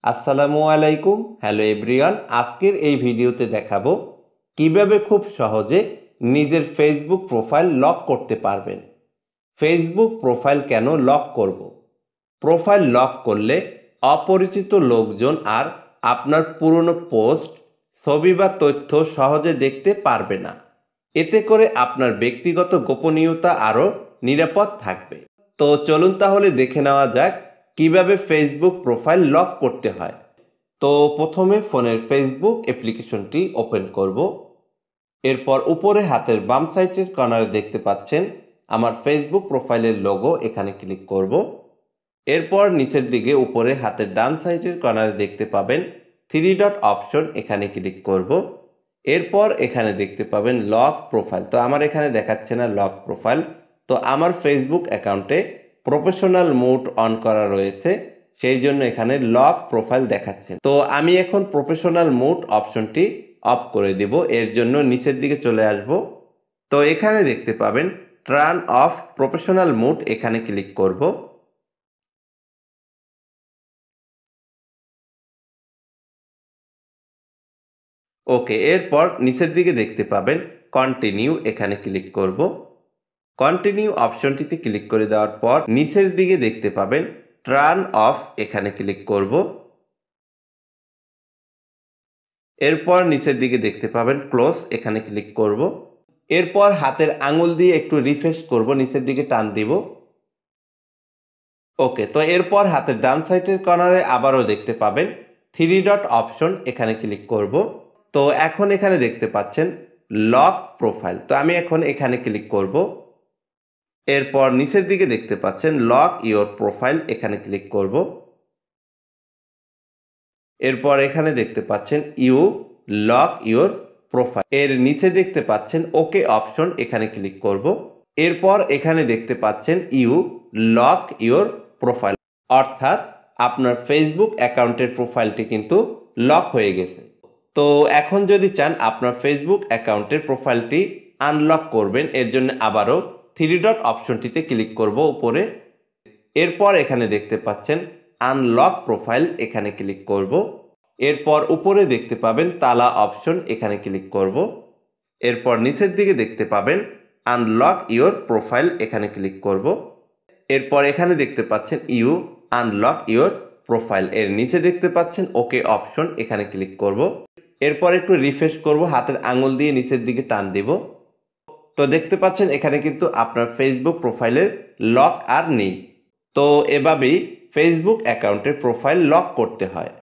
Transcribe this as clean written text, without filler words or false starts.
আসসালামু আলাইকুম। Hello everyone, আজকের এই ভিডিওতে দেখাবো কিভাবে খুব সহজে নিজের ফেসবুক প্রোফাইল লক করতে পারবেন। ফেসবুক প্রোফাইল কেন লক করব? প্রোফাইল লক করলে অপরিচিত লোকজন আর আপনার পুরনো পোস্ট, ছবি বা তথ্য সহজে দেখতে পারবে না। এতে করে আপনার ব্যক্তিগত গোপনীয়তা আরও নিরাপদ থাকবে। তো চলুন তাহলে দেখে নেওয়া যাক কিভাবে ফেসবুক প্রোফাইল লক করতে হয়। তো প্রথমে ফোনের ফেসবুক অ্যাপ্লিকেশনটি ওপেন করব। এরপর উপরে হাতের বাম সাইডের কর্নারে দেখতে পাচ্ছেন আমার ফেসবুক প্রোফাইলের লোগো, এখানে ক্লিক করব। এরপর নিচের দিকে উপরে হাতের ডান সাইডের কর্নারে দেখতে পাবেন 3 ডট অপশন, এখানে ক্লিক করব। এরপর এখানে দেখতে পাবেন লক প্রোফাইল। তো আমার এখানে দেখাচ্ছে না লক প্রোফাইল, তো আমার ফেসবুক অ্যাকাউন্টে প্রফেশনাল মোড অন করা রয়েছে, সেই জন্য এখানে লক প্রোফাইল দেখাচ্ছে। তো আমি এখন প্রফেশনাল মোড অপশনটি অফ করে দিব। এর জন্য নিচের দিকে চলে আসব। তো এখানে দেখতে পাবেন টার্ন অফ প্রফেশনাল মোড, এখানে ক্লিক করব। ওকে, এরপর নিচের দিকে দেখতে পাবেন কন্টিনিউ, এখানে ক্লিক করব। কন্টিনিউ অপশনটিতে ক্লিক করে দেওয়ার পর নিচের দিকে দেখতে পাবেন টার্ন অফ, এখানে ক্লিক করব। এরপর নিচের দিকে দেখতে পাবেন ক্লোজ, এখানে ক্লিক করব। এরপর হাতের আঙুল দিয়ে একটু রিফ্রেশ করব, নিচের দিকে টান দিব। ওকে, তো এরপর হাতের ডান সাইডের কর্নারে আবারও দেখতে পাবেন 3 ডট অপশন, এখানে ক্লিক করব। তো এখন এখানে দেখতে পাচ্ছেন লক প্রোফাইল, তো আমি এখন এখানে ক্লিক করব। এরপর নিচের দিকে দেখতে পাচ্ছেন লক ইওর প্রোফাইল, এখানে ক্লিক করব। এরপর এখানে দেখতে পাচ্ছেন ইউ লক ইওর প্রোফাইল, এর নিচে দেখতে পাচ্ছেন ওকে অপশন, এখানে ক্লিক করব। এরপর এখানে দেখতে পাচ্ছেন ইউ লক ইওর প্রোফাইল, অর্থাৎ আপনার ফেসবুক অ্যাকাউন্টের প্রোফাইলটি কিন্তু লক হয়ে গেছে। তো এখন যদি চান আপনার ফেসবুক অ্যাকাউন্টের প্রোফাইলটি আনলক করবেন, এর জন্য আবারও 3 ডট অপশনটিতে ক্লিক করব উপরে। এরপর এখানে দেখতে পাচ্ছেন আনলক প্রোফাইল, এখানে ক্লিক করব। এরপর উপরে দেখতে পাবেন তালা অপশন, এখানে ক্লিক করব। এরপর নিচের দিকে দেখতে পাবেন আনলক ইওর প্রোফাইল, এখানে ক্লিক করব। এরপর এখানে দেখতে পাচ্ছেন ইউ আনলক ইওর প্রোফাইল, এর নিচে দেখতে পাচ্ছেন ওকে অপশন, এখানে ক্লিক করব। এরপর একটু রিফ্রেশ করব, হাতের আঙুল দিয়ে নিচের দিকে টান দিব। তো দেখতে পাচ্ছেন এখানে কিন্তু আপনার ফেসবুক প্রোফাইলের লক আর নেই। তো এভাবেই ফেসবুক অ্যাকাউন্টের প্রোফাইল লক করতে হয়।